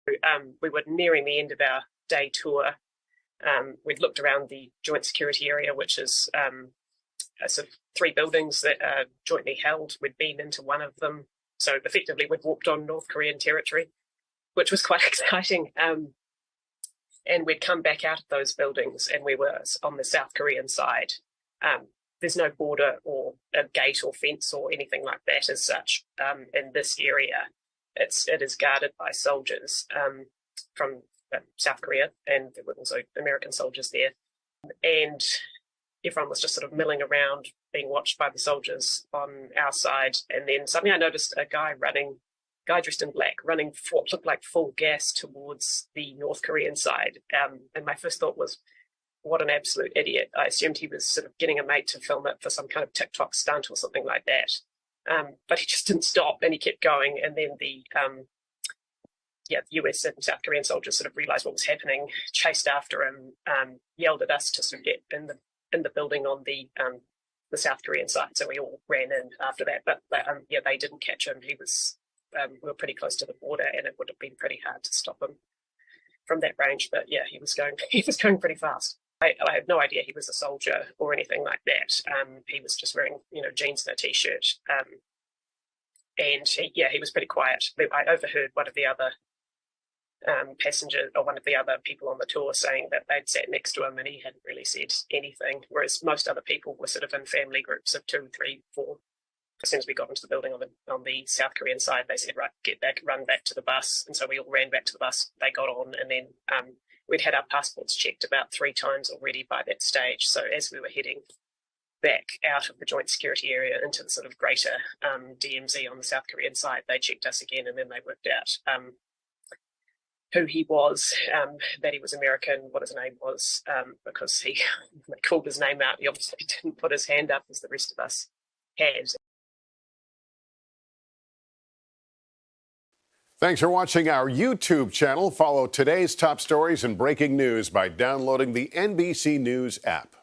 We were nearing the end of our day tour. We'd looked around the joint security area, which is sort of 3 buildings that are jointly held. We'd been into one of them. So effectively, we'd walked on North Korean territory, which was quite exciting. And we'd come back out of those buildings and we were on the South Korean side. There's no border or a gate or fence or anything like that as such in this area. It is guarded by soldiers from South Korea, and there were also American soldiers there. And everyone was just sort of milling around, being watched by the soldiers on our side. And then suddenly I noticed a guy dressed in black, running what looked like full gas towards the North Korean side. And my first thought was, what an absolute idiot. I assumed he was sort of getting a mate to film it for some kind of TikTok stunt or something like that. But he just didn't stop and he kept going. And then the US and South Korean soldiers sort of realized what was happening, chased after him, yelled at us to sort of get in the building on the South Korean side. So we all ran in after that. But they didn't catch him. He was, we were pretty close to the border and it would have been pretty hard to stop him from that range. But yeah, he was going pretty fast. I had no idea he was a soldier or anything like that. He was just wearing, jeans and a t-shirt. And he was pretty quiet. I overheard one of the other passengers or one of the other people on the tour saying that they'd sat next to him and he hadn't really said anything, whereas most other people were sort of in family groups of 2, 3, 4. As soon as we got into the building on the South Korean side, they said, right, get back, run back to the bus. And so we all ran back to the bus. They got on, and then we'd had our passports checked about 3 times already by that stage. So as we were heading back out of the joint security area into the sort of greater DMZ on the South Korean side, they checked us again, and then they worked out who he was, that he was American, what his name was, because they called his name out. He obviously didn't put his hand up as the rest of us had. Thanks for watching our YouTube channel. Follow today's top stories and breaking news by downloading the NBC News app.